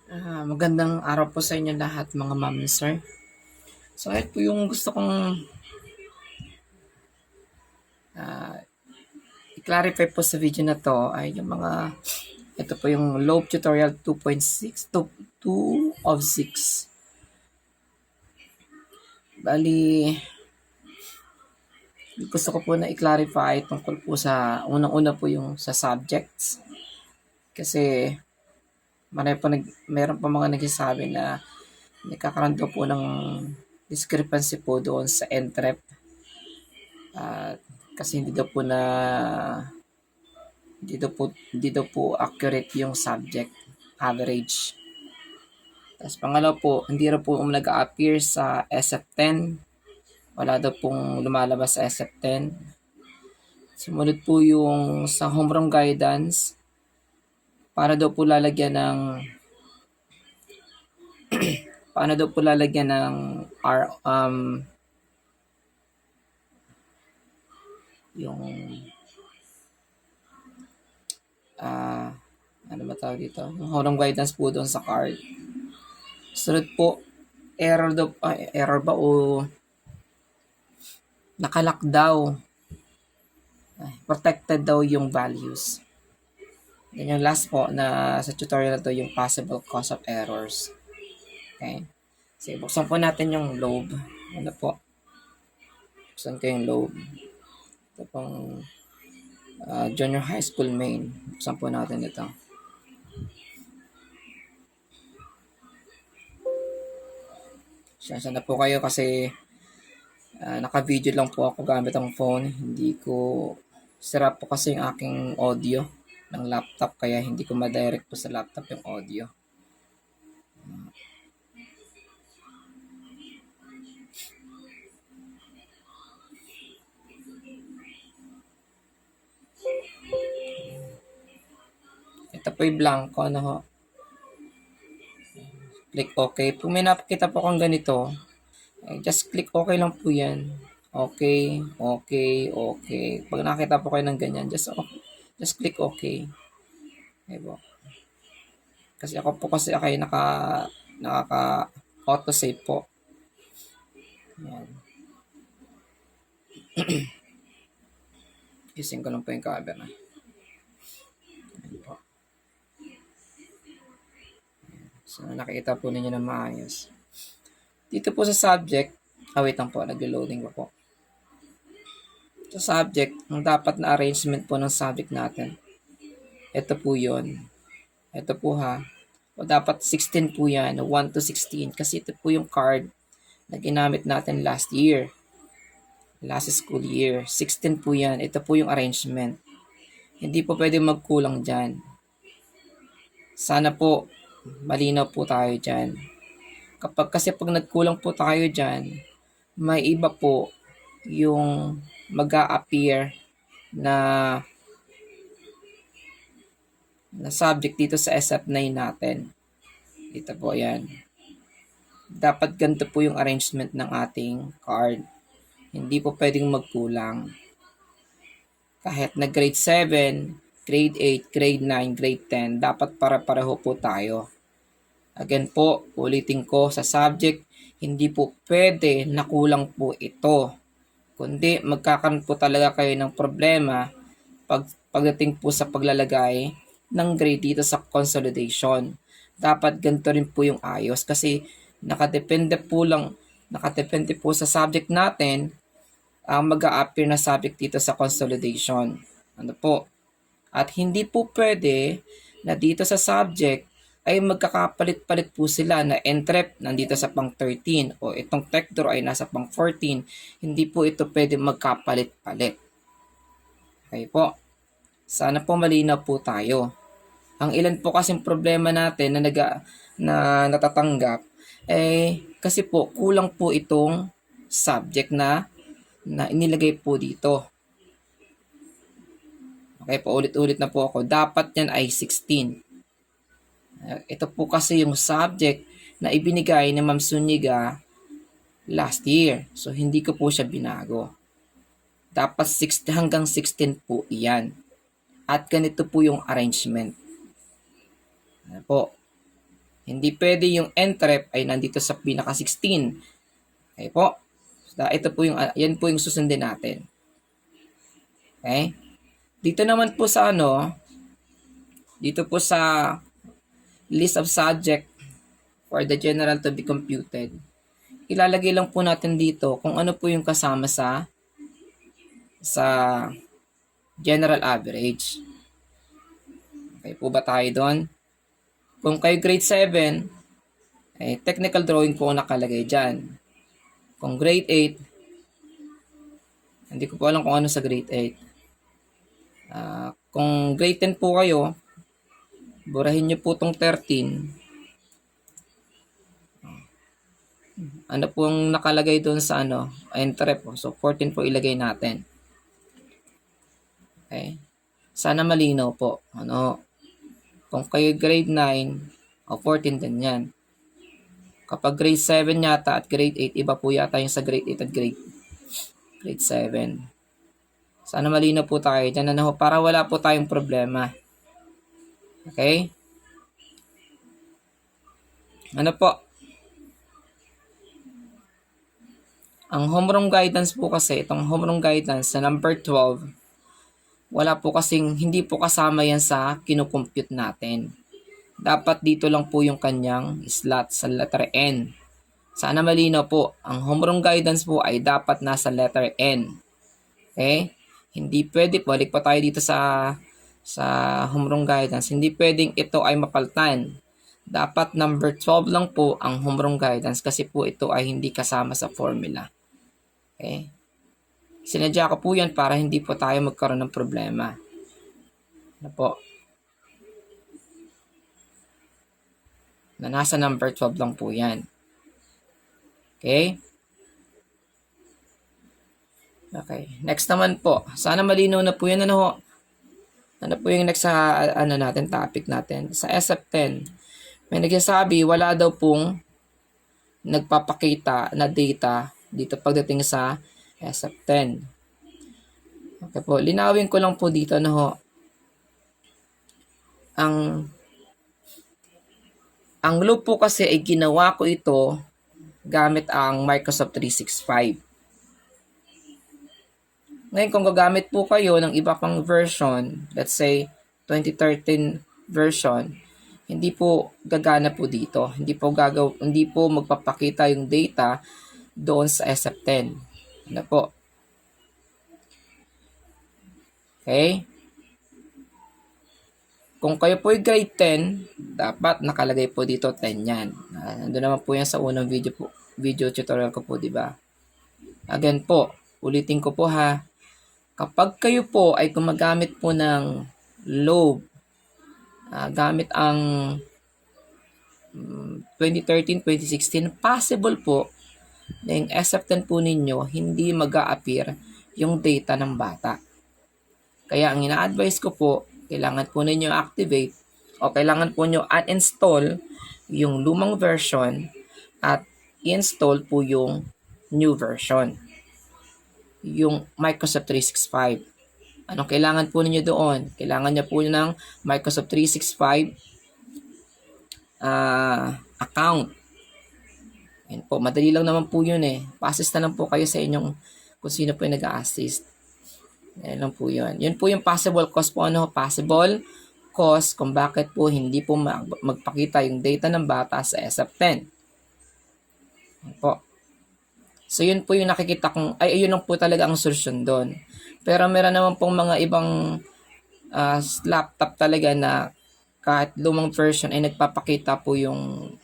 Magandang araw po sa inyo lahat mga ma'am and sir. So ayun po yung gusto kong ah, i-clarify po sa video na to ay yung mga ito po yung Lobe tutorial 2.6 to 2 of 6. Bali, gusto ko po na i-clarify tungkol po sa unang-una po yung sa subjects. Kasi meron pa mga nagsasabi na nagkakaroon daw po ng discrepancy po doon sa entrep. Kasi hindi daw po accurate yung subject average. Tapos pangalawa po, hindi rin po nag-a-appear sa SF10. Wala daw pong lumalabas sa SF10. Sumunod po yung sa home run guidance. Para daw po lalagyan ng paano daw po lalagyan ng R yung ano ba tawag dito? Yung home run guidance po doon sa card. Sunod po, error ba o nakalock daw. Protected daw yung values. Yan yung last po na sa tutorial na to yung possible cause of errors. Okay. So, buksan po natin yung lobe. Ano po? Buksan ko yung lobe. Ito pong junior high school main. Buksan po natin ito. Sensya na po kayo kasi naka-video lang po ako gamit ang phone. Hindi ko sira po kasi yung aking audio ng laptop kaya hindi ko ma-direct po sa laptop yung audio. Ito po yung blanco, ano ho. Click OK. Kung may nakikita po kang ganito, just click OK lang po yan. Okay, okay, okay. Pag nakita po kayo ng ganyan, just click OK. Okay po. Kasi ako po kasi nakaka auto-save po. Yan. Ising ko lang po yung camera. Ayan po. So, nakikita po ninyo na maayos. Dito po sa subject, wait lang po, nag-loading ko po. Sa subject, ang dapat na arrangement po ng subject natin. Ito po yon. Ito po ha. O dapat 16 po yan, 1 to 16. Kasi ito po yung card na ginamit natin last year. Last school year. 16 po yan. Ito po yung arrangement. Hindi po pwede magkulang dyan. Sana po, malinaw po tayo dyan. Kasi pag nagkulang po tayo dyan, may iba po yung mag-a-appear na subject dito sa SF9 natin. Dito po yan. Dapat ganito po yung arrangement ng ating card. Hindi po pwedeng magkulang. Kahit na grade 7, grade 8, grade 9, grade 10, dapat para-pareho po tayo. Again po, ulitin ko sa subject, hindi po pwede na kulang po ito. Kundi magkakaroon po talaga kayo ng problema pagdating po sa paglalagay ng grade dito sa consolidation. Dapat ganito rin po yung ayos kasi nakadepende po sa subject natin ang mag-a-appear na subject dito sa consolidation. Ano po? At hindi po pwede na dito sa subject ay magkakapalit-palit po sila na entrep nandito sa pang 13 o itong tector ay nasa pang 14. Hindi po ito pwede magkapalit-palit. Okay po. Sana po malinaw po tayo. Ang ilan po kasing problema natin na natatanggap kasi po kulang po itong subject na inilagay po dito. Okay po, ulit-ulit na po ako. Dapat yan ay 16. Ito po kasi yung subject na ibinigay ni Ma'am Suniga last year. So, hindi ko po siya binago. Dapat 60 hanggang 16 po iyan. At ganito po yung arrangement. Ano po? Hindi pwede yung entrep ay nandito sa pinaka 16. Okay po? So, ito po yung, yan po yung susundin natin. Okay? Dito naman po sa dito po sa list of subject for the general to be computed, ilalagay lang po natin dito kung ano po yung kasama sa general average. Okay po ba tayo doon? Kung kayo grade 7, technical drawing po nakalagay dyan. Kung grade 8, hindi ko po alam kung ano sa grade 8. Kung grade 10 po kayo, burahin nyo po itong 13. Ano po ang nakalagay doon sa entrep po. So, 14 po ilagay natin. Okay? Sana malinaw po. Kung kayo grade 9, o 14 din yan. Kapag grade 7 yata at grade 8, iba po yata yung sa grade 8 at grade 7. Sana malinaw po tayo dyan, para wala po tayong problema. Okay? Ano po? Ang homeroom guidance po kasi, itong homeroom guidance sa number 12, hindi po kasama yan sa kinukompute natin. Dapat dito lang po yung kanyang slot sa letter N. Sana malinaw po, ang homeroom guidance po ay dapat nasa letter N. Okay? Hindi pwede po, balik pa tayo dito sa homeroom guidance, hindi pwedeng ito ay mapaltan. Dapat number 12 lang po ang homeroom guidance kasi po ito ay hindi kasama sa formula. Okay? Sinadya ko po yan para hindi po tayo magkaroon ng problema. Ano po? Na nasa number 12 lang po yan. Okay? Okay. Next naman po. Sana malinaw na po yan. Ano po yung next sa natin, topic natin? Sa SF10, may nagsasabi wala daw pong nagpapakita na data dito pagdating sa SF10. Okay po. Linawin ko lang po dito ang loop po kasi ay ginawa ko ito gamit ang Microsoft 365. Ngayon, kung gagamit po kayo ng iba pang version, let's say 2013 version, hindi po gagana po dito. Hindi po magpapakita yung data doon sa SF10. Ano po? Okay? Kung kayo po ay grade 10, dapat nakalagay po dito 10 yan. Nandun naman po yan sa unang video tutorial ko po, di ba? Again po, ulitin ko po ha. Kapag kayo po ay gumagamit po ng lobe, gamit ang 2013, 2016, possible po na yung SF10 po ninyo hindi mag-a-appear yung data ng bata. Kaya ang ina-advise ko po, kailangan po ninyo activate o kailangan po nyo uninstall yung lumang version at install po yung new version. Yung Microsoft 365. Anong kailangan po ninyo doon? Kailangan niya po ng Microsoft 365 account. Yan po, madali lang naman po yun eh. Pa-assist na lang po kayo sa inyong kung sino po yung nag-a-assist. Yan lang po yun. Yun po yung possible cause po. Possible cause kung bakit po hindi po magpakita yung data ng bata sa SF10. Yan po. So, yun po yung nakikita kong, yun lang po talaga ang solusyon doon. Pero meron naman pong mga ibang laptop talaga na kahit lumang version ay nagpapakita po yung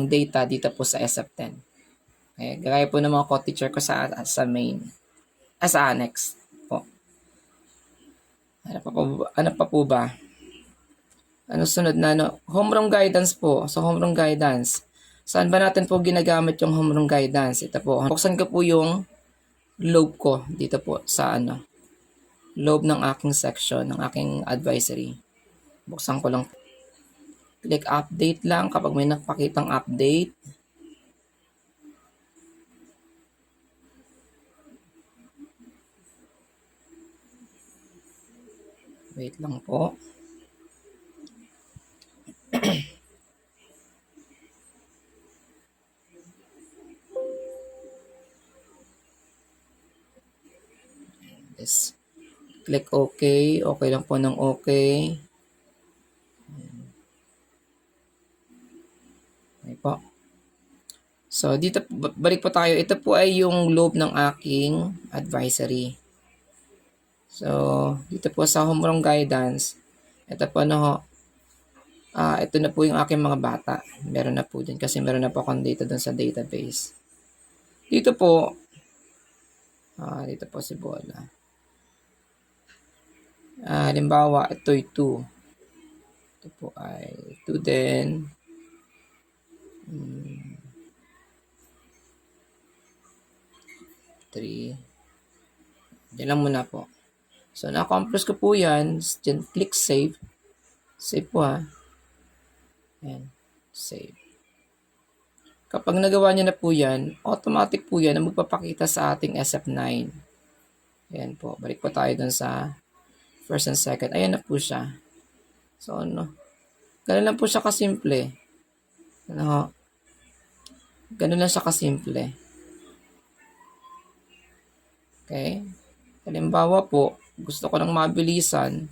data dito po sa SF10. Okay, gaya po ng mga co-teacher ko sa main, sa annex po. Ano pa po ba? Ano sunod na homeroom guidance po. So, homeroom guidance. Saan ba natin po ginagamit yung homeroom guidance? Ito po. Buksan ko po yung lobe ko dito po sa lobe ng aking section, ng aking advisory. Buksan ko lang. Click update lang kapag may nakapakitang update. Wait lang po. Yes. Click OK. Okay lang po ng okay. Okay po. So, dito, balik po tayo. Ito po ay yung loob ng aking advisory. So, dito po sa home run guidance, ito po ito na po yung aking mga bata. Meron na po din kasi meron na po akong data dun sa database. Dito po, dito po si Bola. Halimbawa, ito ay 2. Ito po ay 2 din. 3. Diyan lang muna po. So, na-accomplish ko po yan. Diyan, click save. Save po Ayan. Save. Kapag nagawa niyo na po yan, automatic po yan na magpapakita sa ating SF9. Ayan po. Balik po tayo dun sa first and second. Ayan na po siya. So, ganun lang po siya kasimple. Ganun lang siya kasimple. Okay? Halimbawa po, gusto ko ng mabilisan.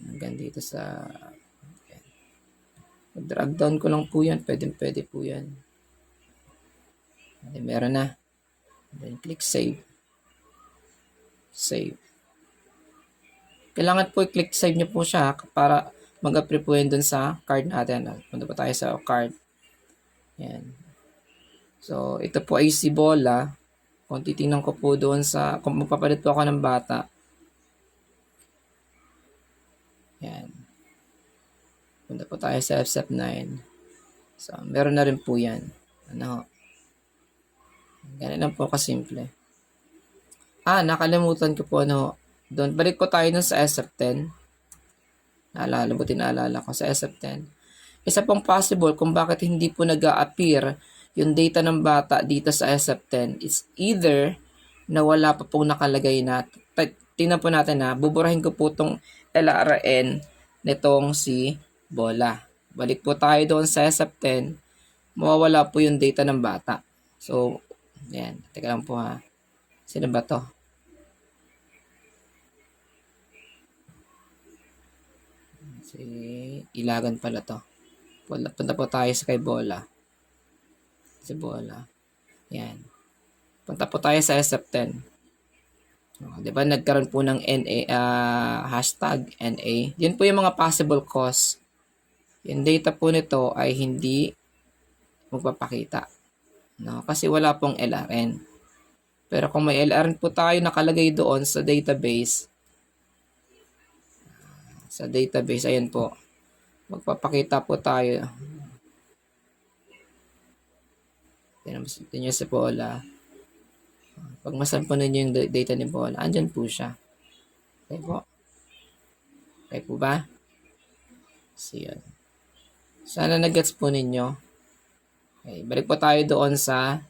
Hanggang dito sa drag down ko lang po yan. Pwede po yan. Okay, meron na. Then click save. Save. Kailangan po i-click save nyo po siya para mag-approve po yan dun sa card natin. Punta po tayo sa card. Yan. So, ito po ay si Bola. Kung titingnan ko po doon kung magpapalit po ako ng bata. Yan. Punta po tayo sa SF9. So, meron na rin po yan. Ganun lang po kasimple. Nakalimutan ko po doon. Balik po tayo dun sa SF10. Naalala ko sa SF10. Isa pong possible kung bakit hindi po nag-a-appear yung data ng bata dito sa SF10 is either na wala pa pong nakalagay na. Tingnan po natin buburahin ko po itong LRN nitong si Bola. Balik po tayo doon sa SF10. Mawawala po yung data ng bata. So, yan. Teka lang po Sino ba to? Si Ilagan pala to. Punta po tayo sa kay Bola. Si Bola. Yan. Punta po tayo sa SF10. Diba nagkaroon po ng hashtag NA. Yan po yung mga possible cause. Yung data po nito ay hindi magpapakita. Kasi wala pong LRN. Pero kung may LRN po tayo nakalagay doon sa database, ayan po, magpapakita po tayo. Tingnan nyo si Bola. Pag masampunan nyo yung data ni Bola, andyan po siya. Okay po. Okay po ba? So, yun. Sana nag-gets po ninyo. Okay, balik po tayo doon sa